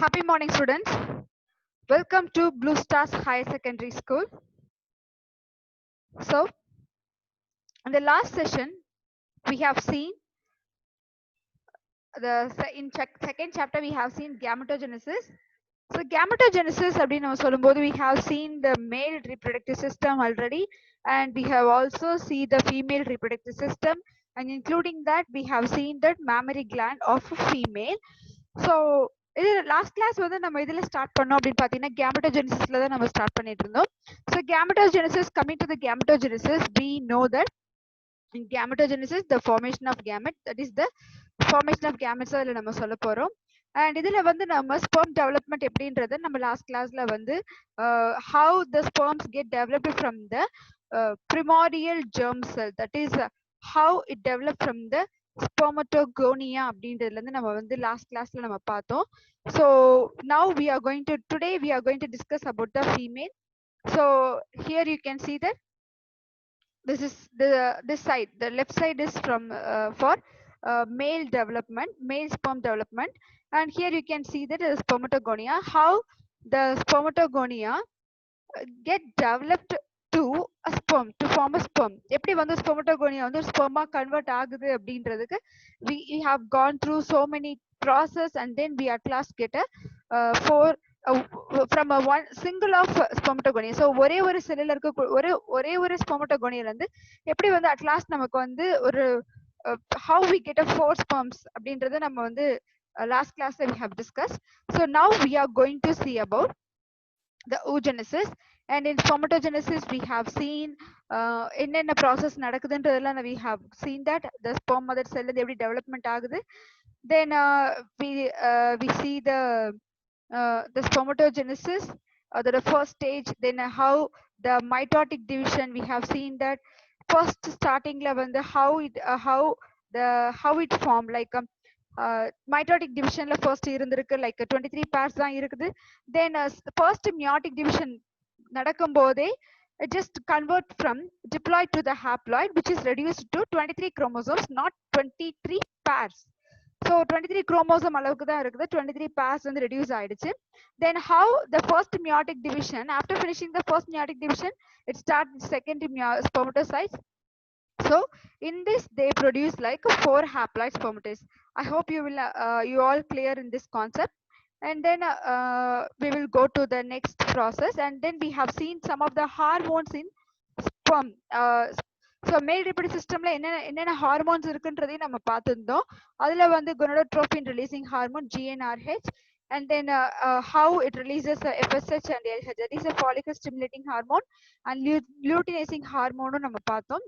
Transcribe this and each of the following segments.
Happy morning, students. Welcome to Blue Stars Higher Secondary School. So, in the last session, we have seen second chapter we have seen gametogenesis. So, gametogenesis, we have seen the male reproductive system already, and we have also seen the female reproductive system, and including that, we have seen that mammary gland of a female. So இது last class வந்து நம்ம இதில் start பண்ணோம் அப்படின்னு பார்த்தீங்கன்னா கேமட்டோஜெனிசிஸ்ல தான் நம்ம start பண்ணிட்டு இருந்தோம். So gametogenesis, coming to the gametogenesis, we know that in gametogenesis the formation of gamete, that is the formation of gametes அதில் நம்ம சொல்ல போறோம். அண்ட் இதுல வந்து நம்ம ஸ்பெர்ம் டெவலப்மெண்ட் எப்படின்றத நம்ம லாஸ்ட் கிளாஸ்ல வந்து how the sperms get developed from the primordial germ cell, that is how it developed from the spermatogonia அப்படின்றதுல இருந்து நம்ம வந்து லாஸ்ட் கிளாஸ்ல நம்ம பார்த்தோம். So now today we are going to discuss about the female. So here you can see that this side, the left side is from for male development, male sperm development, and here you can see that is spermatogonia, how the spermatogonia get developed to a sperm, to form a sperm. எப்படி வந்து spermatogonia வந்து sperm convert ஆகுது அப்படின்றதுக்கு we have gone through so many process, and then we at last get a from a one single of spermatogonia. So ஒரே ஒரு செல்லுல இருக்க ஒரே ஒரு spermatogonia இருந்து எப்படி வந்து at last நமக்கு வந்து ஒரு how we get a 4 sperms அப்படின்றத நம்ம வந்து last class we have discussed. So now we are going to see about the oogenesis, and in spermatogenesis we have seen என்னென்ன process நடக்குதுன்றதெல்லாம் we have seen that the sperm mother cell எப்படி development ஆகுது. Then we see the spermatogenesis, the first stage, then how the mitotic division, we have seen that first starting la வந்து how it formed, like mitotic division la first இருந்திருக்கு, like 23 pairs தான் இருக்குது. Then first meiotic division நடக்கும் போதே it just convert from diploid to the haploid, which is reduced to 23 chromosomes, not 23 pairs. So 23 chromosome அளவுக்கு தான் இருக்குது, 23 pairs வந்து reduce ஆயிடுச்சு. Then how the first meiotic division, after finishing the first meiotic division, it starts second spermatocytes. So in this they produce like 4 haploid spermatocytes. I hope you all clear in this concept. And then we will go to the next process, and then we have seen some of the hormones in sperm. So male reproductive systemல என்னென்ன hormones இருக்குன்றதையும் நம்ம பார்த்திருந்தோம். அதுல வந்து gonadotropin releasing hormone GnRH, and then how it releases FSH and LH, that is a follicle stimulating hormone, and luteinizing hormone நம்ம பார்த்தோம்.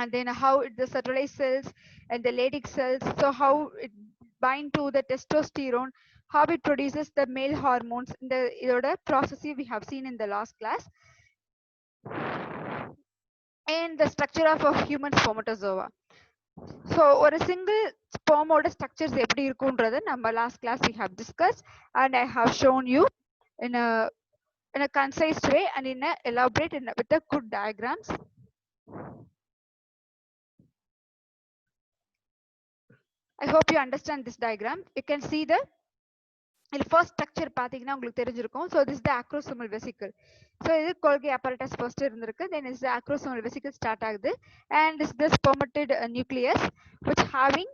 And then how the satellite cells and the Leydig cells, so how it bind to the testosterone, how it produces the male hormones, in the idoda process we have seen in the last class. And the structure of a human spermatozoa. So or a single sperm oda structures எப்படி இருக்கும்ன்றத நம்ம last class we have discussed, and I have shown you in a concise way and in a elaborate with the good diagrams. I hope you understand this diagram. You can see the first structure பாத்தீங்கன்னா உங்களுக்கு தெரிஞ்சிருக்கும். So this is the acrosomal vesicle. So இது Golgi apparatus first இருந்திருக்கு, then is the acrosomal vesicle start ஆகுது, and this is the spermatid nucleus which having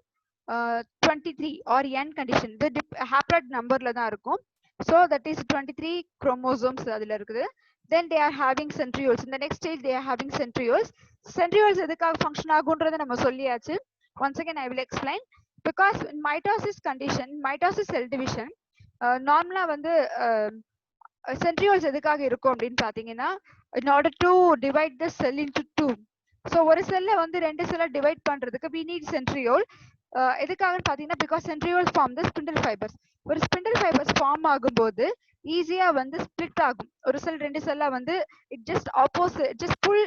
23 or n condition, the haploid numberல தான் இருக்கும். So that is 23 chromosomes அதுல இருக்குது. Then they are having centrioles. In the next stage they are having centrioles. Centrioles எதுக்காக function ஆகும்ன்றதை நம்ம சொல்லியாச்சு. Once again I will explain. Because in mitosis condition, mitosis cell division, நார்மலா வந்து centrioles எதுக்காக இருக்கும் அப்படின்னு பாத்தீங்கன்னா, in order to divide the cell into two. So ஒரு செல்ல வந்து ரெண்டு செல்ல டிவைட் பண்றதுக்கு we need centriole. எதுக்காகன்னு பாத்தீங்கன்னா, because centrioles form the spindle fibers. ஒரு spindle fibers form ஆகும்போது ஈஸியா வந்து split ஆகும். ஒரு செல் ரெண்டு செல்லா வந்து it just pull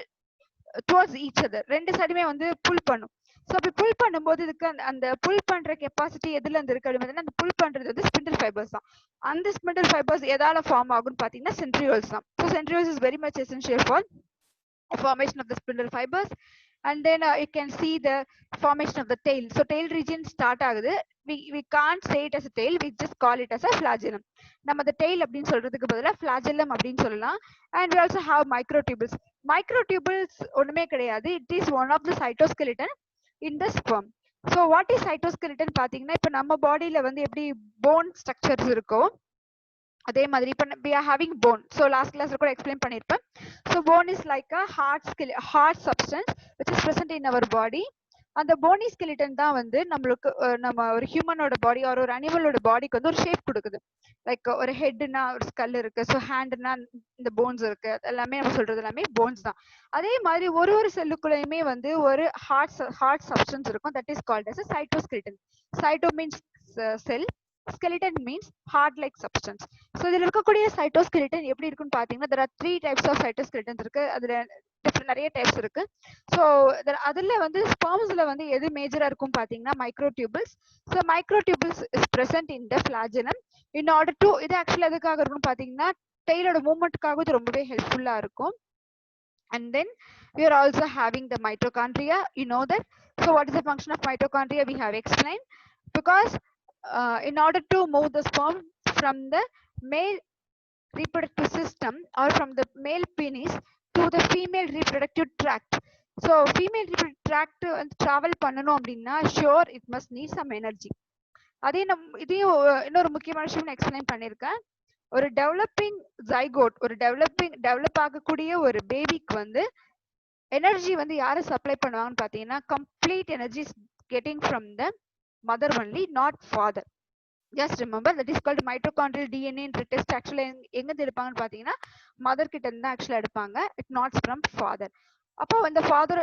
towards each other. ரெண்டு சைடுமே வந்து pull பண்ணும். So அப்படி புல் பண்ணும்போது இதுக்கு அந்த புல் பண்ற கெப்பாசிட்டி எதுல இருந்து இருக்கு அப்படின்னா, அந்த புல் பண்றது வந்து ஸ்பிண்டில் ஃபைபர்ஸ் தான். அந்த ஸ்பிண்டில் ஃபைபர்ஸ் எதால ஃபார்ம் ஆகும்னு பாத்தீங்கன்னா centrioles தான். So centrioles is very much essential for formation of the spindle fibers. and then you can see the formation of the tail. So tail region start ஆகுது. We can't say it as a tail, we just call it as a flagellum. நம்ம the tail அப்படின்னு சொல்றதுக்கு பதிலா flagellum அப்படின்னு சொல்லலாம். And we also have microtubules. Microtubules ஒண்ணுமே கிடையாது, it is one of the cytoskeleton in the sperm. So what is cytoskeleton பாத்தீங்கன்னா, இப்ப நம்ம பாடியில வந்து எப்படி bone structures இருக்கோ அதே மாதிரி இப்ப we are having bone. So last class கூட explain பண்ணிருப்பேன். So bone is like a hard substance which is present in our body. அந்த போனி skeleton தான் வந்து நம்மளுக்கு நம்ம ஒரு ஹியூமனோட பாடி ஒரு அனிமலோட பாடிக்கு வந்து ஒரு ஷேப் கொடுக்குது. லைக் ஒரு ஹெட்னா ஒரு ஸ்கல் இருக்கு, ஸோ ஹேண்ட்னா இந்த போன்ஸ் இருக்கு, எல்லாமே நம்ம சொல்றது எல்லாமே போன்ஸ் தான். அதே மாதிரி ஒரு ஒரு செல்லுக்குள்ளயுமே வந்து ஒரு ஹார்ட் சப்ஸ்டன்ஸ் இருக்கும், that is called as cytoskeleton. Cyto means cell, skeleton means hard like substance. So இதுல இருக்கக்கூடிய cytoskeleton எப்படி இருக்குன்னு பாத்தீங்கன்னா, there are 3 types of cytoskeletons இருக்கு. அதுல நிறைய டைப்ஸ் இருக்கு. ஸோ அதுல வந்து ஸ்பெர்ம்ஸ்ல வந்து எது மேஜரா இருக்கும் பாத்தீங்கன்னா microtubules. So microtubules is present in the flagellum. In order to இது ஆக்சுவலி எதுக்காக இருக்கும்னு பாத்தீங்கன்னா டெய்லோட மூவ்மெண்ட்காக இது ரொம்பவே ஹெல்ப்ஃபுல்லா இருக்கும். And then we are also having the mitochondria, you know that. So what is the function of mitochondria? We have explained. Because in order to move the sperm from the male reproductive system or from the male penis to the female reproductive tract. So female reproductive tract travel பண்ணனும் அப்படின்னா sure it must need some energy. அதே இதையும் இன்னொரு முக்கியமான விஷயம் explain பண்ணியிருக்கேன். ஒரு developing zygote, ஒரு டெவலப் ஆகக்கூடிய ஒரு பேபிக்கு வந்து எனர்ஜி வந்து யாரு சப்ளை பண்ணுவாங்கன்னு பாத்தீங்கன்னா complete energy getting from the mother only, not father. Just remember that is called mitochondrial DNA test. Actually எங்க எடுப்பாங்கன்னு பாத்தீங்கன்னா மதர் கிட்ட இருந்து ஆக்சுவலா எடுப்பாங்க, இட் நாட் ஃப்ரம் ஃபாதர். அப்போ இந்த ஃபாதர்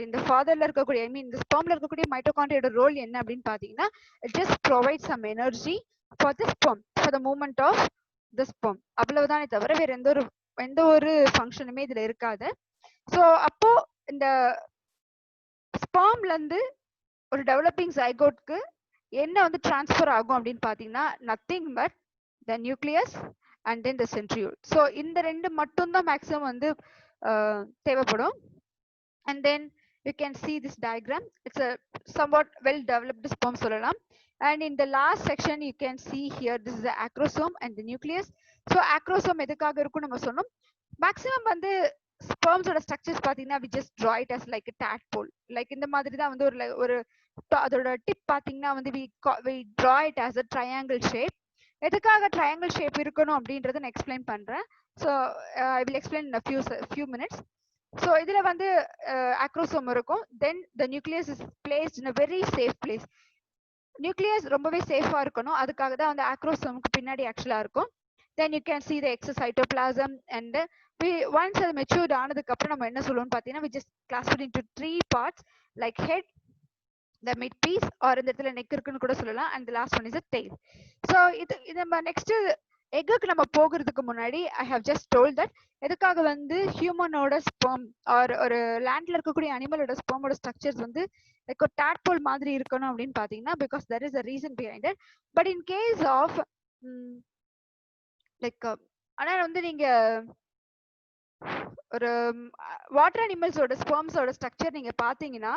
இந்த ஃபாதர்ல இருக்கக்கூடிய இந்த ஸ்பெர்ம்ல இருக்கக்கூடிய மைட்டோகாண்ட்ரியோட ரோல் என்ன அப்படின்னு பாத்தீங்கன்னா just provide some energy for the sperm, for the movement of the sperm. அவ்வளவுதானே தவிர வேற எந்த ஒரு ஃபங்க்ஷனுமே இதுல இருக்காது. ஸோ அப்போ இந்த ஸ்பெர்ம்ல இருந்து ஒரு டெவலப்பிங் ஜைகோட்க்கு என்ன வந்து டிரான்ஸ்ஃபர் ஆகும் அப்படின்னு பாத்தீங்கன்னா nothing but the nucleus and then the centriole. So இந்த ரெண்டு மட்டும் தான் மேக்ஸிமம் வந்து தேவைப்படும். And then you can see this diagram. It's a somewhat well developed sperm சொல்லலாம். And in the last section you can see here this is the acrosome and the nucleus. So acrosome எதுக்காக இருக்கும் நம்ம சொன்னோம். Maximum வந்து ஸ்பெர்ம்ஸோட structures பாத்தீங்கன்னா we just draw it as like a tadpole. Like இந்த மாதிரி தான் வந்து ஒரு அதோட டிப் பாத்தீங்கன்னா வந்து we draw it as a triangle shape. எதுக்காக ட்ரையாங்கிள் ஷேப் இருக்கணும் அப்படின்றத நான் எக்ஸ்பிளைன் பண்றேன். So I will explain in few minutes. So இதுல வந்து ஆக்ரோசோம் இருக்கும். Then the nucleus is placed in a very safe place. Nucleus ரொம்பவே சேஃபா இருக்கணும், அதுக்காக தான் வந்து ஆக்ரோசோமுக்கு பின்னாடி ஆக்சுவலா இருக்கும். Then you can see the exocytoplasm and once அது மெச்சூர்ட் ஆனதுக்கு அப்புறம் நம்ம என்ன சொல்லுவோம்னு பாத்தீங்கன்னா we just classify into 3 parts like head, the mid piece or இந்த இடத்துல neck இருக்குன்னு கூட சொல்லலாம், and the last one is a tail. So இது நம்ம நெக்ஸ்ட் எக்குக்கு நம்ம போகிறதுக்கு முன்னாடி I have just told that எதுக்காக வந்து ஹியூமனோட ஸ்பெர்ம் ஆர் ஒரு லேண்ட்ல இருக்கக்கூடிய அனிமலோட ஸ்பெர்மோட ஸ்ட்ரக்சர்ஸ் வந்து லைக் ஒரு டாட்போல் மாதிரி இருக்கணும் அப்படின்னு பாத்தீங்கன்னா because there is a reason behind it. But in case of like ஆனா வந்து நீங்க ஒரு வாட்டர் அனிமல்ஸோட ஸ்பெர்ம்ஸோட ஸ்ட்ரக்சர் நீங்க பாத்தீங்கன்னா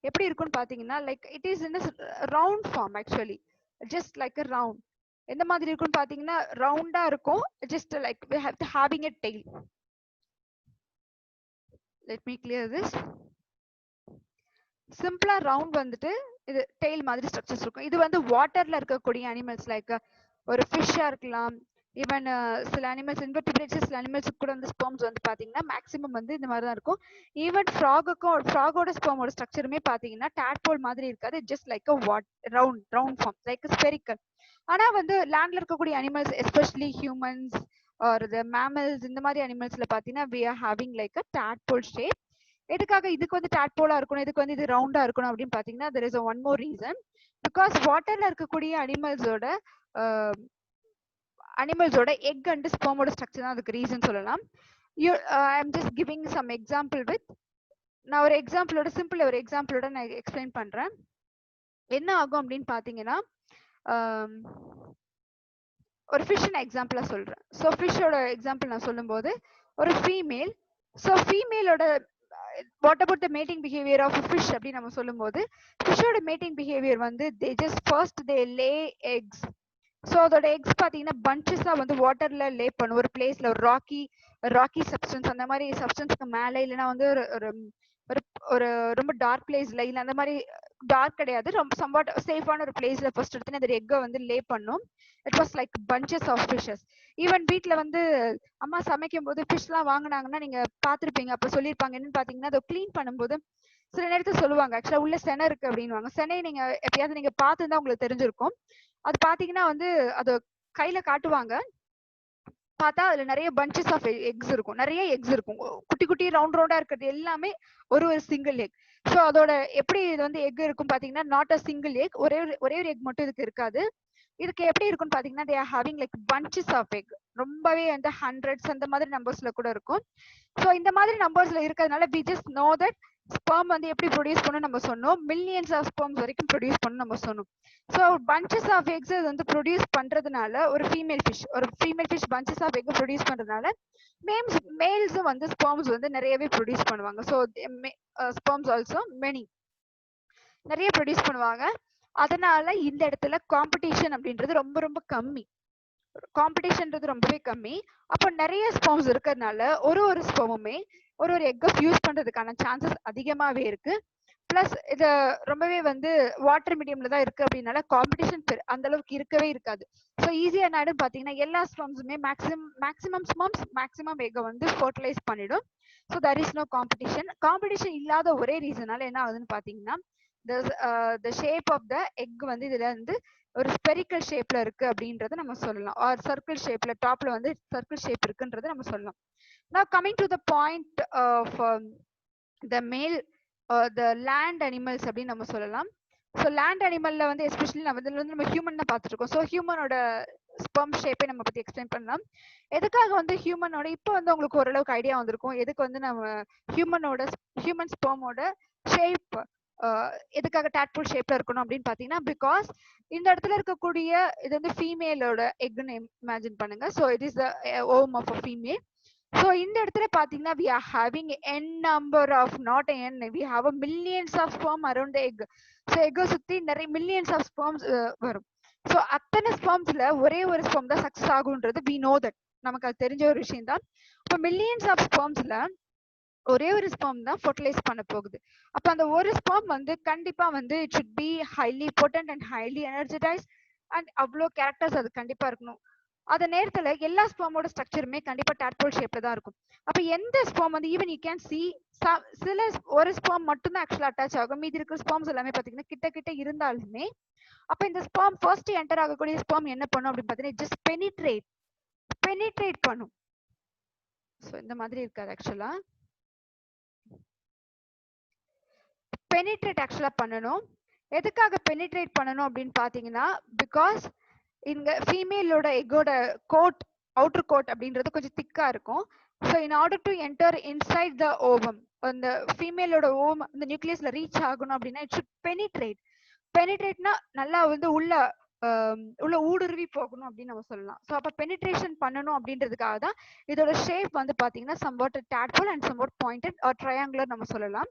எப்படி இருக்கும்னு பாத்தீங்கன்னா like it is in round form, actually just like a round. எந்த மாதிரி இருக்கும்னு பாத்தீங்கன்னா ரவுண்டா இருக்கும், just like we have to having a tail. Let me clear this. சிம்பிளா ரவுண்ட் வந்துட்டு இது டெய்ல் மாதிரி ஸ்ட்ரக்சர்ஸ் இருக்கும். இது வந்து வாட்டர்ல இருக்கக்கூடிய அனிமல்ஸ் லைக் ஒரு ஃபிஷ்ஷா இருக்கலாம், ஈவன் சில அனிமல்ஸ் இன்வெர்டிபிரேட்ஸ், சில அனிமல்ஸுக்கு கூட வந்து ஸ்பெர்ம்ஸ் வந்து பாத்தீங்கன்னா மேக்ஸிமம் வந்து இந்த மாதிரி தான் இருக்கும். ஈவன் ஃப்ராகோட ஸ்பெர்மோட ஸ்ட்ரக்சருமே பாத்தீங்கன்னா டாட்போல் மாதிரி இருக்காது, just like round form like spherical. ஆனா வந்து லேண்ட்ல இருக்கக்கூடிய animals especially humans are the mammals இந்த மாதிரி அனிமல்ஸ்ல பாத்தீங்கன்னா we are having like a tadpole shape. எதுக்காக இதுக்கு வந்து டாட்போலா இருக்கணும், இதுக்கு வந்து இது ரவுண்டா இருக்கணும் அப்படின்னு பாத்தீங்கன்னா there is a one more reason. because வாட்டர்ல இருக்கக்கூடிய அனிமல்ஸோட எக் அண்ட் ஸ்பெர்மோட ஸ்ட்ரக்சர் தான் அதுக்கு ரீசன் சொல்லலாம். I am just giving some example with நான் ஒரு எக்ஸாம்பிளோட சிம்பிள் ஒரு எக்ஸாம்பிளோட நான் எக்ஸ்பிளைன் பண்றேன். என்ன ஆகும் அப்படின்னு பாத்தீங்கன்னா ஒரு ஃபிஷ் நான் எக்ஸாம்பிளா சொல்றேன். ஸோ ஃபிஷ்ஷோட எக்ஸாம்பிள் நான் சொல்லும் போது ஒரு ஃபீமேல், ஸோ ஃபீமேலோட what about the mating behaviour of fish அப்படி நம்ம சொல்லும்போது ஃபிஷ்ஷோட மேட்டிங் பிஹேவியர் வந்து they just first they lay eggs. So அதோட எக்ஸ் பார்த்தீங்கன்னா பஞ்சஸா வந்து வாட்டர்ல லே பண்ணும் ஒரு பிளேஸ்ல, ஒரு ராக்கி சப்ஸ்டன்ஸ் அந்த மாதிரி சப்ஸ்டன்ஸ்க்கு மேலே, இல்லைன்னா வந்து ஒரு ஒரு ஒரு ஒரு ரொம்ப டார்க் பிளேஸ்ல, இல்லை அந்த மாதிரி டார்க் கிடையாது, ரொம்ப சம்வாட் சேஃபான ஒரு பிளேஸ்ல ஃபர்ஸ்ட் எடுத்து அந்த எக்கை வந்து லே பண்ணும். It was like bunches of fishes. Even வீட்ல வந்து அம்மா சமைக்கும் போது ஃபிஷ்லாம் வாங்கினாங்கன்னா நீங்க பார்த்துருப்பீங்க, அப்ப சொல்லியிருப்பாங்க என்னன்னு பாத்தீங்கன்னா, அதை கிளீன் பண்ணும்போது சில நேரத்துல சொல்லுவாங்க ஆக்சுவலா உள்ள செனை இருக்கு அப்படின்னுவாங்க. சென்னை நீங்க எப்பயாவது நீங்க பார்த்துதான் உங்களுக்கு தெரிஞ்சிருக்கும். அது பாத்தீங்கன்னா வந்து அது கையில காட்டுவாங்க, பார்த்தா அதுல நிறைய பஞ்சஸ் ஆஃப் எக்ஸ் இருக்கும், நிறைய எக்ஸ் இருக்கும், குட்டி குட்டி ரவுண்ட் ரவுண்டா இருக்கிறது எல்லாமே ஒரு சிங்கிள் எக். ஸோ அதோட எப்படி இது வந்து எக் இருக்கும் பாத்தீங்கன்னா, நாட் அ சிங்கிள் எக், ஒரே ஒரு எக் மட்டும் இதுக்கு இருக்காது. இதுக்கு எப்படி இருக்கும்னு பாத்தீங்கன்னா, they are having like bunches of egg, ரொம்பவே வந்து ஹண்ட்ரட்ஸ் அந்த மாதிரி நம்பர்ஸ்ல கூட இருக்கும். ஸோ இந்த மாதிரி நம்பர்ஸ்ல இருக்கிறதுனால we just know that sperm வந்து எப்படி ப்ரொடியூஸ் பண்ணணும் நம்ம சொன்னோம், மில்லியன்ஸ் ஆஃப் ஸ்பெர்ம்ஸ் வரைக்கும் ப்ரொடியூஸ் பண்ணணும் நம்ம சொன்னோம். ஸோ பஞ்சஸ் ஆஃப் எக்ஸ் வந்து ப்ரொடியூஸ் பண்றதுனால ஒரு female fish bunches of egg produce பண்றதுனால மேல்ஸும் வந்து ஸ்பெர்ம்ஸ் வந்து நிறையவே ப்ரொடியூஸ் பண்ணுவாங்க. ஸோ ஸ்பெர்ம்ஸ் ஆல்சோ மெனி நிறைய ப்ரொடியூஸ் பண்ணுவாங்க. அதனால இந்த இடத்துல காம்படிஷன் அப்படின்றது ரொம்ப ரொம்ப கம்மி. காம்படிஷன்ன்றது ரொம்பவே கம்மி. அப்போ நிறைய ஸ்பெர்ம்ஸ் இருக்கிறதுனால ஒரு ஸ்பெர்முமே ஒரு எக்கை ஃபியூஸ் பண்றதுக்கான சான்சஸ் அதிகமாவே இருக்கு. பிளஸ் இது ரொம்பவே வந்து வாட்டர் மீடியம்ல தான் இருக்கு அப்படின்னால காம்படிஷன் அந்த அளவுக்கு இருக்கவே இருக்காது. ஸோ ஈஸியா என்ன பாத்தீங்கன்னா, எல்லா ஸ்பெர்ம்ஸுமே மேக்ஸிமம் ஸ்பெர்ம்ஸ் மேக்ஸிமம் எக்கை வந்து ஃபர்டிலைஸ் பண்ணிடும். So there is no competition. Competition இல்லாத ஒரே ரீசனால என்ன ஆகுதுன்னு பாத்தீங்கன்னா, the shape of the egg வந்து இதுல வந்து ஒரு ஸ்பெரிக்கல் ஷேப்ல இருக்கு அப்படின்றத நம்ம சொல்லலாம், ஆர் சர்க்கிள் ஷேப்ல டாப்ல வந்து சர்க்கிள் ஷேப் இருக்குன்றத நம்ம சொல்லலாம். Now coming to the point of the male the land animals அப்படின்னு நம்ம சொல்லலாம். ஸோ லேண்ட் அனிமல்ல வந்து எஸ்பெஷலி நம்ம ஹியூமன் தான் பார்த்துட்டு இருக்கோம். ஸோ ஹியூமனோட ஸ்பெர்ம் ஷேப்பை நம்ம பத்தி எக்ஸ்பிளைன் பண்ணலாம். எதுக்காக வந்து ஹியூமனோட இப்போ வந்து உங்களுக்கு ஓரளவுக்கு ஐடியா வந்திருக்கும் எதுக்கு வந்து நம்ம ஹியூமன் ஸ்பெர்மோட ஷேப் எதுக்காக டாட்பூல் ஷேப்ல இருக்கணும் அப்படின்னு பாத்தீங்கன்னா, பிகாஸ் இந்த இடத்துல இருக்கக்கூடிய இது வந்து ஃபீமேலோட எக்னு இமேஜின் பண்ணுங்க. So it is the womb of a female. So இந்த இடத்துல பாத்தீங்கன்னா we are having n number of, not n, we have a millions of sperm around the egg. So எக்கை சுத்தி நிறைய மில்லியன்ஸ் ஆஃப் ஸ்பெர்ம்ஸ் வரும். So அத்தனை ஸ்பெர்ம்ஸ்ல ஒரே ஒரு ஸ்பெர்ம் தான் சக்சஸ் ஆகுன்றது we know that, நமக்கு அது தெரிஞ்ச ஒரு விஷயம் தான். இப்போ மில்லியன்ஸ் ஆஃப் ஸ்பெர்ம்ஸ்ல ஒரே ஒரு ஸ்பெர்ம் தான் ஃபர்டிலைஸ் பண்ண போகுது. அப்ப அந்த ஒரு ஸ்பெர்ம் வந்து கண்டிப்பா வந்து it should be highly potent and highly energise and அவ்வளோ கேரக்டர்ஸ் அது கண்டிப்பா இருக்கணும். அந்த நேரத்துல எல்லா ஸ்பெர்மோட ஸ்ட்ரக்சருமே கண்டிப்பா டாட்போல் ஷேப்ல தான் இருக்கும். அப்ப எந்த ஸ்பெர்ம் வந்து ஈவன் யூ கேன் சி சில ஒரு ஸ்பெர்ம் மட்டும் தான் ஆக்சுவலா அட்டாச் ஆகும், மீதி இருக்கிற ஸ்பெர்ம்ஸ் எல்லாமே பாத்தீங்கன்னா கிட்ட கிட்ட இருந்தாலுமே அப்ப இந்த ஸ்பெர்ம் ஃபர்ஸ்ட் என்டர் ஆகக்கூடிய ஸ்பெர்ம் என்ன பண்ணும் அப்படின்னு பாத்தீங்கன்னா ஜஸ்ட் பெனிட்ரேட் பண்ணும். ஸோ இந்த மாதிரி இருக்காது ஆக்சுவலா, பெனிட்ரேட் ஆக்சுவலா பண்ணணும். எதுக்காக பெனிட்ரேட் பண்ணணும் அப்படின்னு பாத்தீங்கன்னா, பிகாஸ் இங்க ஃபீமேலோட எக்கோட கோட், அவுட்டர் கோட் அப்படின்றது கொஞ்சம் திக்கா இருக்கும். So in order to enter inside the ovum, அந்த ஃபீமேலோட ஓவம் இந்த நியூக்ளியஸ்ல ரீச் ஆகணும் அப்படின்னா இட் ஷுட் பெனிட்ரேட்னா நல்லா வந்து உள்ள ஊடுருவி போகணும் அப்படின்னு நம்ம சொல்லலாம். ஸோ அப்ப பெனிட்ரேஷன் பண்ணணும் அப்படின்றதுக்காக தான் இதோட ஷேப் வந்து பாத்தீங்கன்னா somewhat tadpole and somewhat pointed or triangular நம்ம சொல்லலாம்.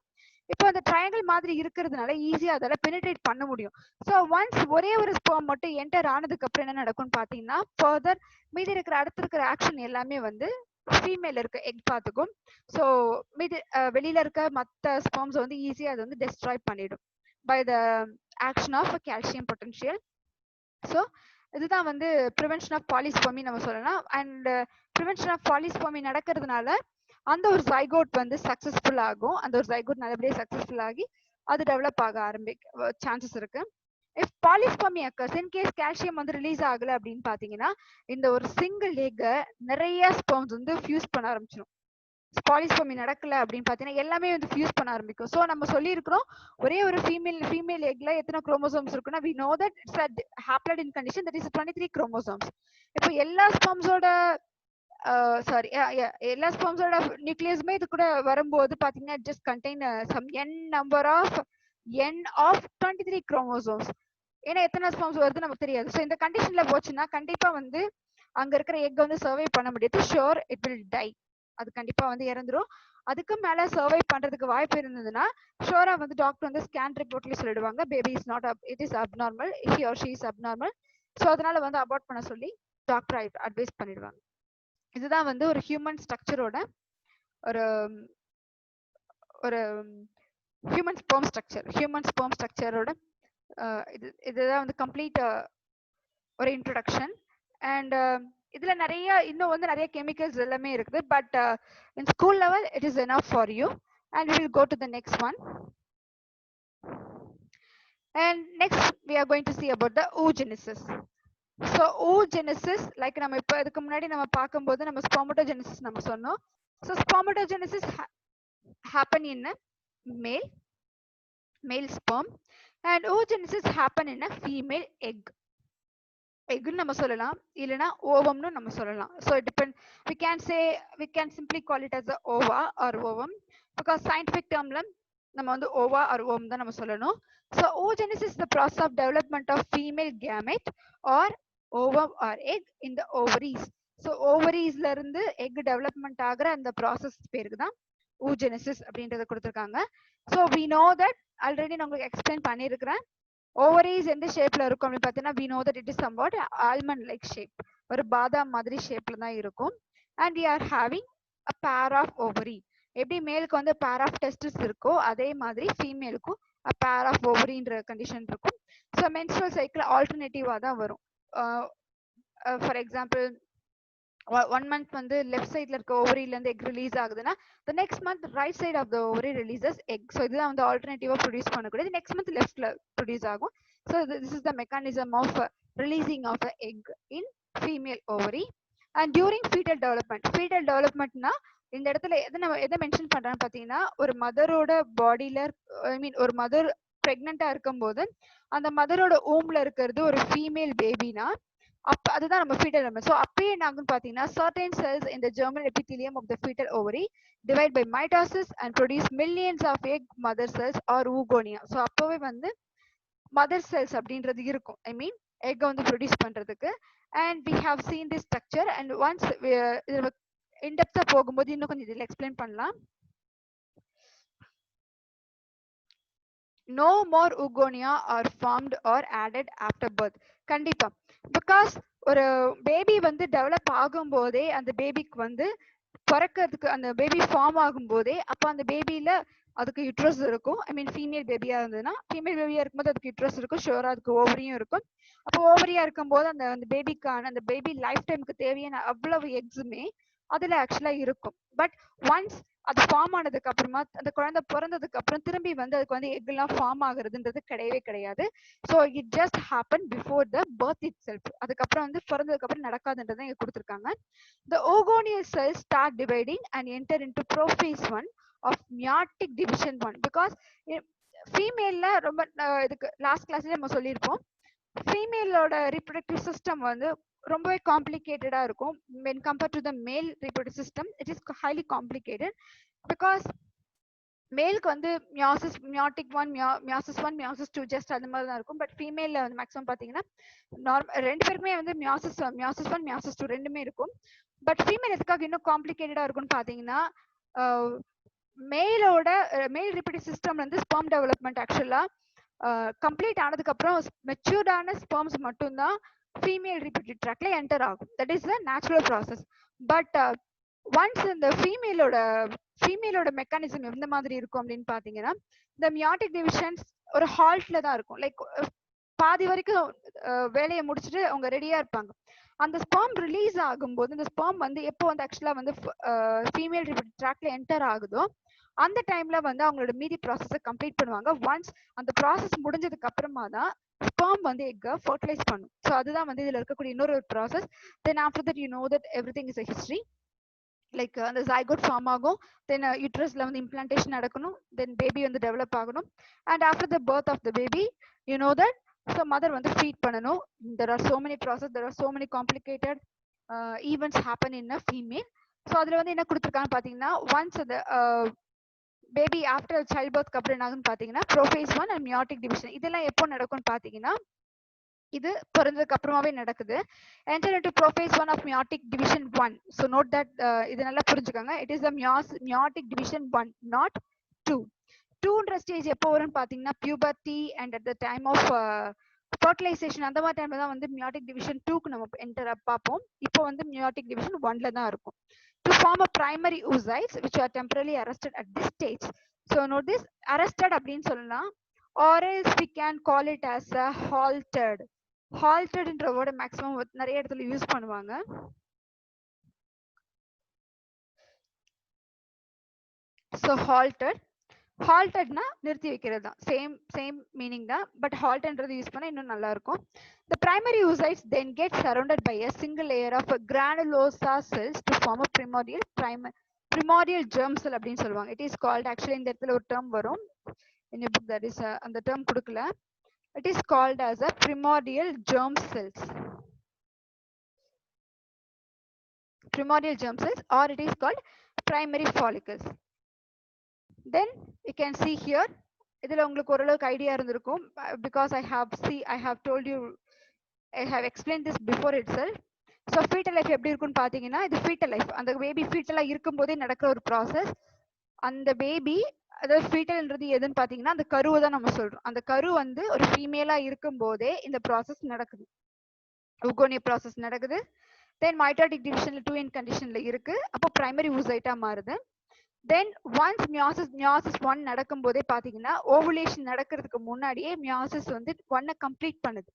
இப்போ அந்த ட்ரையாங்கிள் மாதிரி இருக்கிறதுனால ஈஸியா அதால பெனிட்ரேட் பண்ண முடியும். ஸோ ஒன்ஸ் ஒரே ஒரு ஸ்பெர்ம் மட்டும் என்டர் ஆனதுக்கு அப்புறம் என்ன நடக்கும்னு பாத்தீங்கன்னா, ஃபர்தர் மீதி அடுத்து இருக்கிற ஆக்ஷன் எல்லாமே வந்து ஃபீமேல் இருக்க எக் பார்த்துக்கும். ஸோ மீதி வெளியில இருக்க மற்ற ஸ்பெர்ம்ஸ் வந்து ஈஸியா அதை வந்து டெஸ்ட்ராய் பண்ணிடும் by the action of calcium potential. So இதுதான் வந்து ப்ரிவென்ஷன் ஆஃப் பாலிஸ்பெர்மி நம்ம சொல்லலாம். அண்ட் ப்ரிவென்ஷன் ஆஃப் பாலிஸ்பெர்மி நடக்கிறதுனால அந்த ஒரு ஜைகோட் வந்து சக்சஸ்ஃபுல் ஆகும், அந்த ஒரு ஜைகோட் நல்லபடியாக சக்சஸ்ஃபுல் ஆகி அது டெவலப் ஆக சான்சஸ் இருக்கு. If polyspermy occurs in case calcium வந்து ரிலீஸ் ஆகல அப்படின்னு பாத்தீங்கன்னா, இந்த ஒரு சிங்கிள் எக்கை நிறைய ஸ்பெர்ம்ஸ் வந்து ஃபியூஸ் பண்ண ஆரம்பிச்சிடும். பாலிஸ்பெர்மி நடக்கல அப்படின்னு பாத்தீங்கன்னா எல்லாமே வந்து ஃபியூஸ் பண்ண ஆரம்பிக்கும். ஸோ நம்ம சொல்லியிருக்கிறோம் ஒரே ஒரு ஃபீமேல் எக்ல எத்தனை குரோமோசோம்ஸ் இருக்குன்னா we know that it's a haploid condition, that is 23 chromosomes. இப்போ எல்லா ஸ்பெர்ம்ஸோட எல்லா ஸ்பெர்ம்ஸோட நியூக்ளியஸுமே இது கூட வரும்போது பாத்தீங்கன்னா just contain some number of 23 chromosomes. ஏன்னா எத்தனை ஸ்பெர்ம்ஸ் வருது நமக்கு தெரியாது. ஸோ இந்த கண்டிஷன்ல போச்சுன்னா கண்டிப்பா வந்து அங்க இருக்கிற எக் வந்து சர்வே பண்ண முடியாது. ஷோர் இட் வில் டை, அது கண்டிப்பா வந்து இறந்துரும். அதுக்கு மேல சர்வை பண்றதுக்கு வாய்ப்பு இருந்ததுன்னா ஷோரா வந்து டாக்டர் வந்து ஸ்கேன் ரிப்போர்ட்லயே சொல்லிடுவாங்க baby is not it is abnormal, he or she is abnormal. So அதனால வந்து அபார்ட் பண்ண சொல்லி டாக்டர் அட்வைஸ் பண்ணிடுவாங்க. இதுதான் வந்து ஒரு ஹியூமன் ஸ்ட்ரக்சரோட ஒரு ஒரு ஹியூமன் ஸ்பெர்ம் ஸ்ட்ரக்சரோட இதுதான் வந்து கம்ப்ளீட் ஒரு இன்ட்ரோடக்ஷன். அண்ட் இதுல இன்னும் வந்து நிறைய கெமிக்கல்ஸ் எல்லாமே இருக்குது. But in school level it is enough for you. And we will go to the next one. And next we are going to see about the oogenesis. So oogenesis, like நம்ம இப்ப இதுக்கு முன்னாடி நம்ம பார்க்கும்போது நம்ம spermatogenesis நம்ம சொன்னோம். So spermatogenesis happen in a male sperm and oogenesis happen in a female egg. எக்னு நம்ம சொல்லலாம், இல்லைன்னா ஓவம்னு நம்ம சொல்லலாம். So it depend, we can simply call it as a ova or ovum because scientific termல நம்ம வந்து ova or ovum தான் நம்ம சொல்லணும். So oogenesis is the process of development of female gamete or ovum or egg in the ovaries. So ஓவரீஸ்ல இருந்து egg development ஆகிற அந்த process பேருக்கு தான் oogenesis அப்படின்றத கொடுத்துருக்காங்க. So we know that already நான் உங்களுக்கு எக்ஸ்பிளைன் பண்ணியிருக்கிறேன். ஓவரீஸ் எந்த ஷேப்ல இருக்கும் அப்படின்னு பார்த்தீங்கன்னா we know that it is somewhat almond like shape, ஒரு பாதாம் மாதிரி ஷேப்ல தான் இருக்கும். and we are having a pair of ovary. எப்படி மேலுக்கு வந்து pair of testes இருக்கோ அதே மாதிரி ஃபீமேலுக்கும் a pair of ovaryன்ற கண்டிஷன் இருக்கும். ஸோ menstrual cycle ஆல்டர்னேட்டிவா தான் வரும். ஃபார் எக்ஸாம்பிள் 1 month வந்து லெஃப்ட் சைட்ல இருக்க ஓவரியில இருந்து எக் ரிலீஸ் ஆகுதுன்னா the next month right side of the ovary releases egg. So இதுதான் வந்து ஆல்டர்னேட்டிவா ப்ரொடியூஸ் பண்ணக்கூடியது. நெக்ஸ்ட் மந்த் லெஃப்ட்ல ப்ரொடியூஸ் ஆகும். So this is the mechanism of releasing of a egg in female ovary. And during foetal டெவலப்மெண்ட்னா இந்த இடத்துல எதை மென்ஷன் பண்றான்னு பாத்தீங்கன்னா ஒரு மதரோட பாடியில ஒரு மதர் பிரெக்னெண்டா இருக்கும் போது அந்த மதரோட ஊம்ல இருக்கிறது ஒரு ஃபீமேல் பேபினா அதுதான் நம்ம ஃபீட்டல் டெவலப்மெண்ட். ஸோ அப்பயே என்ன ஆகுன்னு பாத்தீங்கன்னா certain cells in the germinal epithelium of the fetal ovary divide by mitosis and produce millions of egg mother cells or oogonia. So அப்பவே வந்து மதர் செல்ஸ் அப்படின்றது இருக்கும், எக் வந்து ப்ரொடியூஸ் பண்றதுக்கு. And we have seen this structure and once இன்டெப்தா போகும்போது இன்னும் கொஞ்சம் இதில் எக்ஸ்பிளைன் பண்ணலாம். No more oogonia are formed or added after birth. கண்டிப்பா, பிகாஸ் ஒரு பேபி வந்து டெவலப் ஆகும் போதே அந்த பேபிக்கு வந்து பிறக்கிறதுக்கு அந்த பேபி ஃபார்ம் ஆகும் போதே அப்ப அந்த பேபியில அதுக்கு யுட்ரஸ் இருக்கும். ஃபீமேல் பேபியா இருந்ததுன்னா ஃபீமேல் பேபியா இருக்கும்போது அதுக்கு யுட்ரஸ் இருக்கும், ஷோரா அதுக்கு ஓவரியும் இருக்கும். அப்போ ஓவரியா இருக்கும் போது அந்த பேபிக்கான அந்த பேபி லைஃப் டைமுக்கு தேவையான அவ்வளவு எக்ஸுமே அதுல ஆக்சுவலா இருக்கும். பட் ஒன்ஸ் அது ஃபார்ம் ஆனதுக்கு அப்புறமா அந்த குழந்தை பிறந்ததுக்கு அப்புறம் திரும்பி வந்து அதுக்கு வந்து எக் எல்லாம் ஃபார்ம் ஆகுறதுன்றது கிடையவே கிடையாது. So it just happen before the birth it self. அதுக்கப்புறம் வந்து பிறந்ததுக்கு அப்புறம் நடக்காதுன்றதை இங்க கொடுத்துருக்காங்க. The ogonial cells start dividing and enter into prophase 1 of meiotic division 1 because ஃபீமேல்ல ரொம்ப இதுக்கு லாஸ்ட் கிளாஸ்ல நம்ம சொல்லியிருப்போம், ஃபீமேலோட ரீப்ரொடக்டிவ் சிஸ்டம் வந்து ரொம்பவே காம்ப்ளிகேட்டடா இருக்கும். when compared to the male reproductive system it is highly complicated because மேலுக்கு வந்து மியாட்டிக் 1 மியாசிஸ் 1 மியாசிஸ் 2 ஜஸ்ட் அந்த மாதிரி தான் இருக்கும். பட் ஃபீமேல்ல வந்து மேக்ஸிமம் பாத்தீங்கன்னா ரெண்டு பேருக்குமே வந்து மியாசிஸ் 1 மியாசிஸ் 2 ரெண்டுமே இருக்கும். பட் ஃபீமேல் எதுக்காக இன்னும் காம்ப்ளிகேட்டடா இருக்கும்னு பாத்தீங்கன்னா மேல் ரீப்ரொடக்டிவ் சிஸ்டம் வந்து ஸ்பெர்ம் டெவலப்மெண்ட் ஆக்சுவலா கம்ப்ளீட் ஆனதுக்கு அப்புறம் மெச்சூர்டான ஸ்பெர்ம்ஸ் மட்டும்தான் ஃபீமேல் ரீப்ரொடக்டிவ் ட்ராக்ல என்டர் ஆகும். That is the natural process. But once இந்த ஃபீமேலோட மெக்கானிசம் எந்த மாதிரி இருக்கும் அப்படின்னு பாத்தீங்கன்னா இந்த மியாட்டிக் டிவிஷன்ஸ் ஒரு ஹால்ட்ல தான் இருக்கும். லைக் பாதி வரைக்கும் வேலையை முடிச்சுட்டு அவங்க ரெடியா இருப்பாங்க. அந்த ஸ்பெர்ம் ரிலீஸ் ஆகும்போது இந்த ஸ்பெர்ம் வந்து எப்போ வந்து ஆக்சுவலா வந்து ஃபீமேல் ரீப்ரொடக்டிவ் ட்ராக்ல என்டர் ஆகுதோ அந்த டைம்ல வந்து அவங்களோட மீதி ப்ராசஸை கம்ப்ளீட் பண்ணுவாங்க. ஒன்ஸ் அந்த ப்ராசஸ் முடிஞ்சதுக்கு அப்புறமா தான் ஸ்பெர்ம் வந்து எக்கை ஃபர்டிலைஸ் பண்ணும். ஸோ அதுதான் வந்து இதுல இருக்கக்கூடிய இன்னொரு process. Then after that you know that everything is a history. Like அந்த ஜைகோட் ஃபார்ம் ஆகும், தென் யூட்ரஸ்ல வந்து இம்ப்ளான்டேஷன் நடக்கணும், தென் பேபி வந்து டெவலப் ஆகணும். And after the birth of the baby you know that so mother வந்து feed பண்ணணும். There are so many process, there are so many complicated events happen in a female. So அதுல வந்து என்ன கொடுத்துருக்கான்னு பாத்தீங்கன்னா once அந்த baby after child பர்த்க்கு அப்புறம் என்ன ஆகுன்னு பாத்தீங்கன்னா ப்ரோஃபேஸ் 1 அண்ட் மியாட்டிக் டிவிஷன் இதெல்லாம் எப்போ நடக்கும்னு பாத்தீங்கன்னா இது பிறந்ததுக்கு அப்புறமாவே நடக்குது. Enter into prophase 1 of meiotic division 1. So note that இது நல்லா புரிஞ்சுக்கோங்க. It is the meiotic division 1, not 2. 2ன்ற stage எப்போ வரும்னு பாத்தீங்கன்னா puberty and at the time of fertilization அந்த மாதிரி டைம்ல தான் வந்து meiotic division 2க்கு நம்ம என்டர் பார்ப்போம். இப்போ வந்து meiotic division 1ல தான் இருக்கும். To form a primary oocytes which are temporarily arrested at this stage. So note this, arrested அப்படின்னு சொல்லலாம், or else we can call it as a halted. Haltedன்ற வேர்ட் மேக்ஸிமம் நிறைய இடத்துல யூஸ் பண்ணுவாங்க. So haltedனா நிறுத்தி வைக்கிறது தான், சேம் மீனிங் தான், பட் haltedன்றது யூஸ் பண்ணா இன்னும் நல்லா இருக்கும். The primary oocytes then get surrounded by a single layer of granulosa cells to form a primordial germ cell அப்படின்னு சொல்லுவாங்க. It is called, actually இந்த இடத்துல ஒரு டேர்ம் வரும், in your book that is அந்த டேர்ம் கொடுக்கல. It is called as a primordial germ cells. Primordial germ cells, or it is called primary follicles. Then you can see here, இதுல உங்களுக்கு ஓரளவுக்கு idea இருந்திருக்கும், because I have told you, I have explained this before itself. So fetal life எப்படி இருக்கும்னு பாத்தீங்கன்னா, இது fetal life, அந்த baby ஃபீட்டலா இருக்கும் போதே நடக்கிற ஒரு ப்ராசஸ். அந்த பேபி, அதாவது ஃபீட்டல்ன்றது எதுன்னு பாத்தீங்கன்னா அந்த கருவை தான் நம்ம சொல்றோம். அந்த கரு வந்து ஒரு ஃபீமேலா இருக்கும் போதே இந்த ப்ராசஸ் நடக்குது, உகோனிய ப்ராசஸ் நடக்குது. தென் மைட்டாட்டிக் டிவிஷன்ல 2n கண்டிஷன்ல இருக்கு, அப்போ பிரைமரி ஊசைட்டா மாறுது. தென் ஒன்ஸ் மியாசிஸ் 1 நடக்கும் போதே பாத்தீங்கன்னா ஓவுலேஷன் நடக்கிறதுக்கு முன்னாடியே மியாசிஸ் வந்து 1 கம்ப்ளீட் பண்ணுது.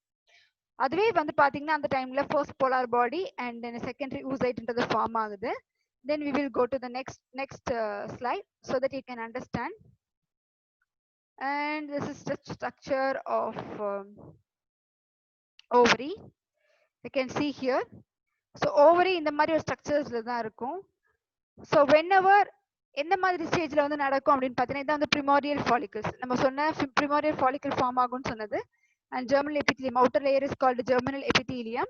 அதுவே வந்து பாத்தீங்கன்னா அந்த டைம்ல first polar body and then secondary ஊசைட்ன்றது ஃபார்ம் ஆகுது. Then we will go to the next slide so that you can understand. And this is the structure of ovary. You can see here. So ovary இந்த மாதிரி ஒரு ஸ்ட்ரக்சர்ஸ்ல தான் இருக்கும். So whenever எந்த மாதிரி ஸ்டேஜ்ல வந்து நடக்கும் அப்படின்னு பாத்தீங்கன்னா, இதான் வந்து primordial follicles. நம்ம சொன்ன primordial follicle ஃபார்ம் ஆகும்னு சொன்னது. And germinal epithelium, outer layer is called germinal epithelium.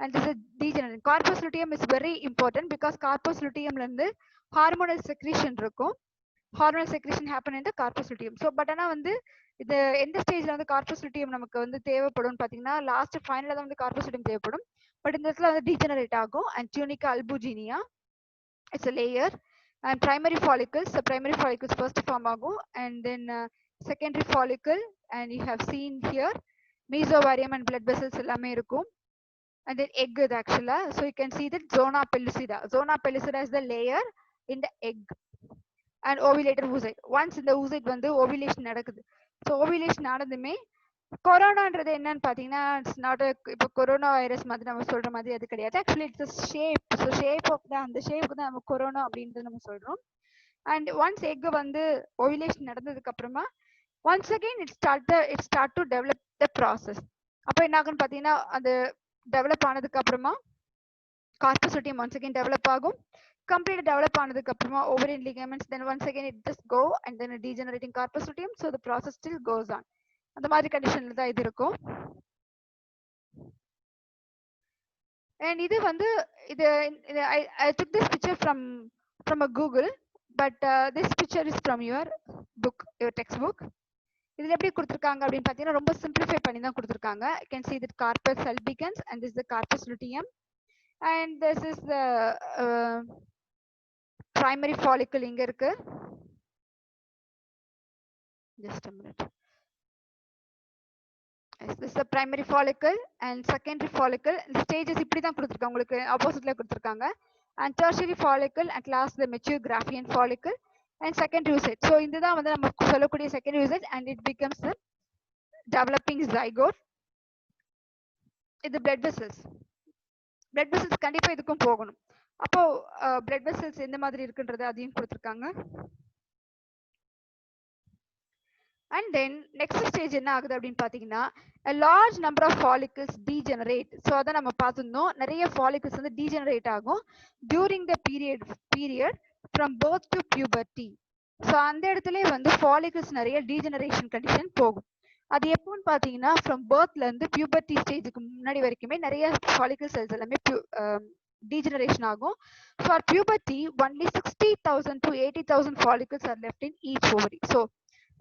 And this is degenerate. Corpus luteum is very important because corpus luteum ல இருந்து hormonal secretion இருக்கும். Hormonal secretion happen in the corpus luteum. So but ஆனா வந்து இது எந்த ஸ்டேஜ்ல வந்து corpus luteum நமக்கு வந்து தேவைப்படும் பாத்தீங்கன்னா, லாஸ்ட் ஃபைனல்ல தான் வந்து corpus luteum தேவைப்படும். பட் இந்த இடத்துல வந்து degenerate ஆகும். And tunica albuginea, it's a layer. And primary follicles, the primary follicles first form ஆகும், and then secondary follicle, and you have seen here mesovarium and blood vessels எல்லாமே இருக்கும். And then egg is actually, so you can see that zona pellucida. Zona pellucida is the layer in the egg. And ovulator oocyte. Once இந்த oocyte வந்து ovulation நடக்குது. So ovulation நடந்துமே கொரோனான்றது என்னன்னு பாத்தீங்கன்னா, it's not இப்போ corona virus மாதிரி நம்ம சொல்ற மாதிரி அது கிடையாது. Actually it's shape. So shape of தான், அந்த ஷேப் தான் நம்ம கொரோனா அப்படின்றது நம்ம சொல்றோம். அண்ட் ஒன்ஸ் எக் வந்து ஓவிலேஷன் நடந்ததுக்கு அப்புறமா once again it start to develop the process. அப்போ என்ன ஆகுன்னு பாத்தீங்கன்னா, அது டெவலப் ஆனதுக்கு அப்புறமா corpus luteum once again develop ஆகும். கம்ப்ளீட் டெவலப் ஆனதுக்கு அப்புறமா ovarian ligaments, then once again it just go and then a degenerating corpus luteum, so the process still goes on. அந்த மாதிரி கண்டிஷன்ல தான் இது இருக்கும். And இது வந்து இது I took this picture from a Google, but this picture is from your book, your textbook. இதுல எப்படி கொடுத்திருக்காங்க அப்படின்னு பாத்தீங்கன்னா, ரொம்ப சிம்பிளிஃபை பண்ணி தான் கொடுத்திருக்காங்க. You can see that corpus albicans and this is the corpus luteum, and this is the primary follicle இங்க இருக்கு. Just a minute. This is the primary follicle and secondary follicle. The stages இப்படி தான் கொடுத்திருக்காங்க, உங்களுக்கு ஆப்போசிட்ல கொடுத்திருக்காங்க. And tertiary follicle, at last the mature Graafian follicle and secondary oocyte. So இதுதான் வந்து நம்ம சொல்லக்கூடிய secondary oocyte, and it becomes the developing zygote. இது blood vessels. Blood vessels கண்டிப்பா இதுக்கும் போகணும். அப்போ blood vessels எந்த மாதிரி இருக்குன்றது அதையும் கொடுத்திருக்காங்க. And then next stage என்ன ஆகுது அப்படின்னு பாத்தீங்கன்னா, a large number of follicles degenerate. So அத நம்ம பார்த்திருந்தோம், நிறைய follicles வந்து degenerate ஆகும் during the period from birth to puberty. So அந்த இடத்துலயே வந்து follicles நிறைய degeneration condition போகும். அது எப்போன்னு பாத்தீங்கன்னா, from birthல இருந்து puberty stageக்கு முன்னாடி வரைக்குமே நிறைய follicle cells எல்லாமே degeneration ஆகும். For puberty only 60,000 to 80,000 follicles are left in each ovary. So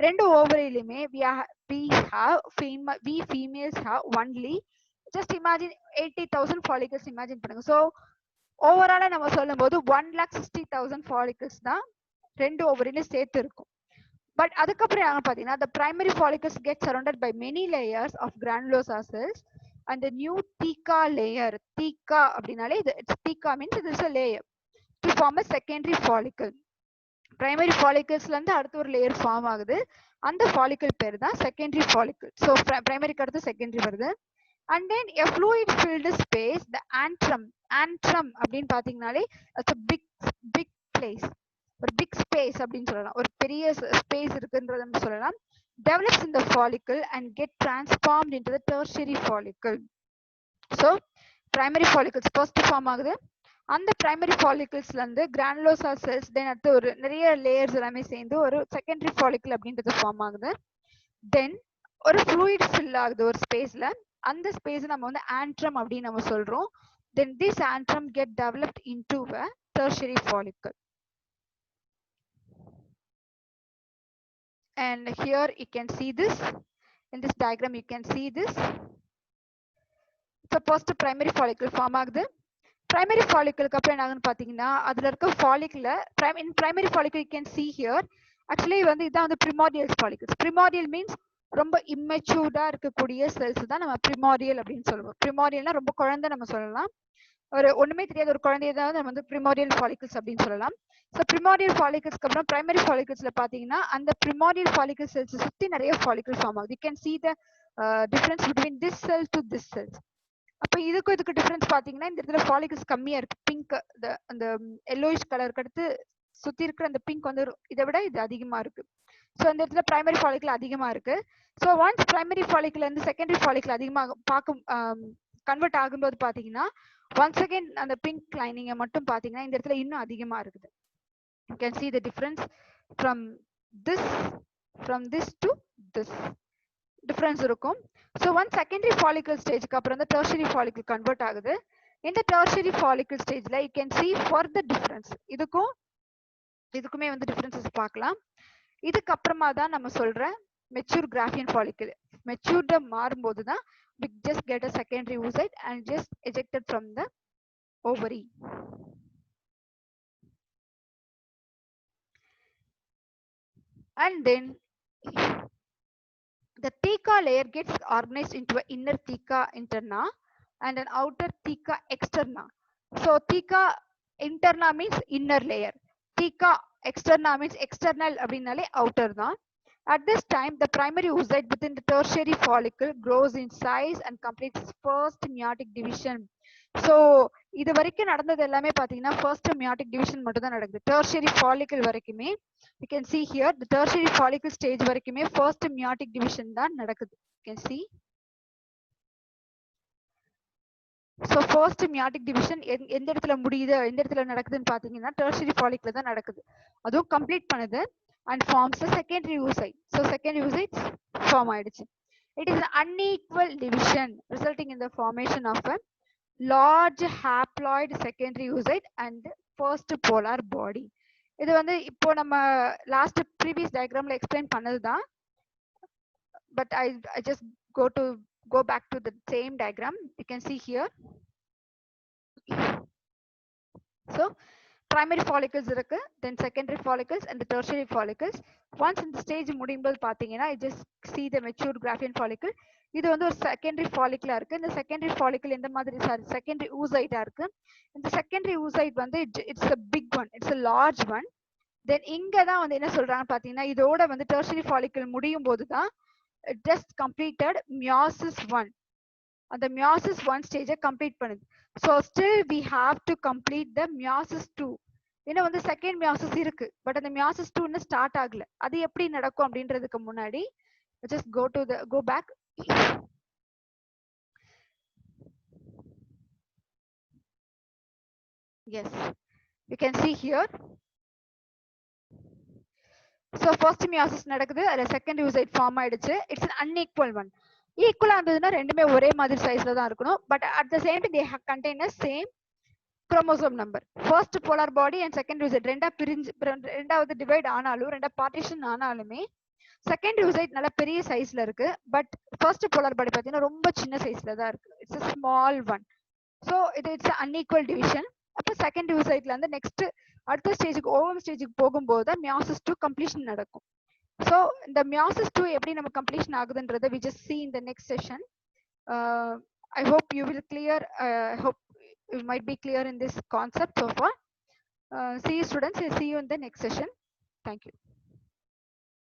ரெண்டு ஓவரியிலுமே we females have only just imagine 80,000 follicles imagine பண்ணுங்க. So ஓவராலா நம்ம சொல்லும் போது 1,60,000 follicles தான் ரெண்டு ஓவரியிலும் சேர்த்து இருக்கும். பட் அதுக்கப்புறம் பாத்தீங்கன்னா the primary follicles get surrounded by many layers of granulosa cells and the new theca layer. Theca அப்படினாலே theca means it is a layer to form a secondary follicle. primary follicles ல இருந்து அடுத்த ஒரு layer form ஆகுது. அந்த follicle பேர் தான் secondary follicle. So primary அடுத்து secondary வருது. And then a fluid filled space, the antrum அப்படின்னு பாத்தீங்கன்னாலே it's a big place, ஒரு பிக் ஸ்பேஸ் அப்படின்னு சொல்லலாம், ஒரு பெரிய ஸ்பேஸ் இருக்குன்றத நம்ம சொல்லலாம். develops in the follicle and get transformed into the tertiary follicle. So primary follicles first form ஆகுது. அந்த primary folliclesல இருந்து granulosa cells then அடுத்து ஒரு நிறைய layers எல்லாமே சேர்ந்து ஒரு secondary follicle அப்படின்றது ஃபார்ம் ஆகுது. then ஒரு fluid fill ஆகுது ஒரு ஸ்பேஸ்ல. அந்த ஸ்பேஸ் நம்ம வந்து antrum அப்படின்னு நம்ம சொல்றோம். then this antrum get developed into a tertiary follicle. And here you can see this, in this diagram you can see this. So first primary follicle form ஆகுது. primary follicle க்கு அப்புறம் என்ன ஆகுதுன்னு பாத்தீங்கன்னா அதுல இருக்க follicle in primary follicle you can see here actually வந்து இதான் வந்து primordial follicles. primordial means ரொம்ப immature இருக்கக்கூடிய cells தான் நம்ம primordial அப்படின்னு சொல்லுவோம். primordialனா ரொம்ப குழந்தை நம்ம சொல்லலாம். ஒரு ஒண்ணுமே தெரியாத ஒரு குழந்தைய தான் நம்ம வந்து primordial follicles அப்படின்னு சொல்லலாம். So primordial follicles க்கு அப்புறம் primary folliclesல பாத்தீங்கன்னா அந்த primordial follicle cells சுத்தி நிறைய follicles form ஆகுது. You can see the difference between this cell to this cell. அப்ப இதுக்கு டிஃபரன்ஸ் பாத்தீங்கன்னா இந்த இடத்துல follicles கம்மியா இருக்கு. பிங்க் அந்த yellowish கலருக்கு அடுத்து சுத்தி இருக்கிற அந்த பிங்க் வந்து இதை விட இது அதிகமா இருக்கு. ஸோ இந்த இடத்துல பிரைமரி follicle அதிகமா இருக்கு. ஸோ ஒன்ஸ் பிரைமரி follicle இருந்து செகண்டரி follicle அதிகமாக கன்வெர்ட் ஆகும்போது பாத்தீங்கன்னா once again அந்த பிங்க் லைனிங் மட்டும் பாத்தீங்கன்னா இந்த இடத்துல இன்னும் அதிகமா இருக்குது. You can see the difference from this to this difference இருக்கும். So one secondary follicle stage க்கு அப்புறம் the tertiary follicle convert ஆகுது. இந்த tertiary follicle stageல you can see further difference. இதுக்குமே வந்து differences பார்க்கலாம். இதுக்கு அப்புறமா தான் நம்ம சொல்ற mature Graafian follicle. matured மாறும்போது தான் we just get a secondary oocyte and just ejected from the ovary. And then the theca layer gets organized into an inner theca interna and an outer theca externa. So theca interna means inner layer. Theca externa means external அப்படினாலே outer தான். At this time, the primary oocyte within the tertiary follicle grows in size and completes its first meiotic division. So இது வரைக்கும் நடந்தது எல்லாமே பாத்தீங்கன்னா first meiotic division மட்டும் தான் நடக்குது. tertiary follicle வரைக்குமே you can see here the tertiary follicle stage வரைக்குமே first meiotic division தான் நடக்குது. You can see. So first meiotic division எந்த இடத்துல முடியுது எந்த இடத்துல நடக்குதுன்னு பாத்தீங்கன்னா tertiary follicle தான் நடக்குது. அதுவும் கம்ப்ளீட் பண்ணுது and forms a secondary oocyte. So secondary oocyte form ஆயிடுச்சு. It is an unequal division resulting in the formation of a large haploid secondary oocyte and first polar body. இது வந்து இப்போ நம்ம last previous diagramல explain பண்ணதுதான். But I just go back to the same diagram. You can see here. So primary follicles இருக்கு, then secondary follicles and the tertiary follicles. Once இந்த stage முடியும்போது பாத்தீங்கன்னா you just see the mature Graafian follicle. இது வந்து ஒரு secondary follicle இருக்கு. இந்த secondary follicle இந்த மாதிரி secondary oocyte இருக்கு. இந்த secondary oocyte வந்து it's a big one, it's a large one. Then இங்க தான் வந்து என்ன சொல்றாங்க பாத்தீங்கன்னா இதோட வந்து tertiary follicle முடியும் போது தான் just completed meiosis 1. அந்த meiosis 1 stage complete பண்ணுது. So still we have to complete the meiosis 2. ஏன்னா வந்து செகண்ட் meiosis இருக்கு, பட் அந்த meiosis 2 இன்னும் ஸ்டார்ட் ஆகல. அது எப்படி நடக்கும் அப்படின்றதுக்கு முன்னாடி just go back. Yes, you can see here. So first meiosis நடக்குது, அதுல second oocyte form ஆயிடுச்சு. It's an unequal one. ஈக்குவலா இருந்ததுன்னா ரெண்டுமே ஒரே மாதிரி சைஸ்ல தான் இருக்கணும். But at the same time they contain a same chromosome number. First polar body and second oocyte ரெண்டாவது டிவைட் ஆனாலும் ரெண்டா பார்ட்டிஷன் ஆனாலுமே செகண்ட் oocyte நல்ல பெரிய சைஸ்ல இருக்கு. பட் ஃபர்ஸ்ட் போலார் பாடி பாத்தீங்கன்னா ரொம்ப சின்ன சைஸ்ல தான் இருக்கு. It's a small one. So it's unequal division. அப்போ செகண்ட் oocyteல இருந்து நெக்ஸ்ட் அடுத்த ஸ்டேஜுக்கு ஓவம் ஸ்டேஜுக்கு போகும்போது மியாசிஸ் 2 கம்ப்ளீஷன் நடக்கும். ஸோ இந்த மியாசிஸ் 2 எப்படி நம்ம completion ஆகுதுன்றதை we just see in the next session. I hope you will clear. I hope you might be clear in this concept so far. See you students. See you in the next session. Thank you.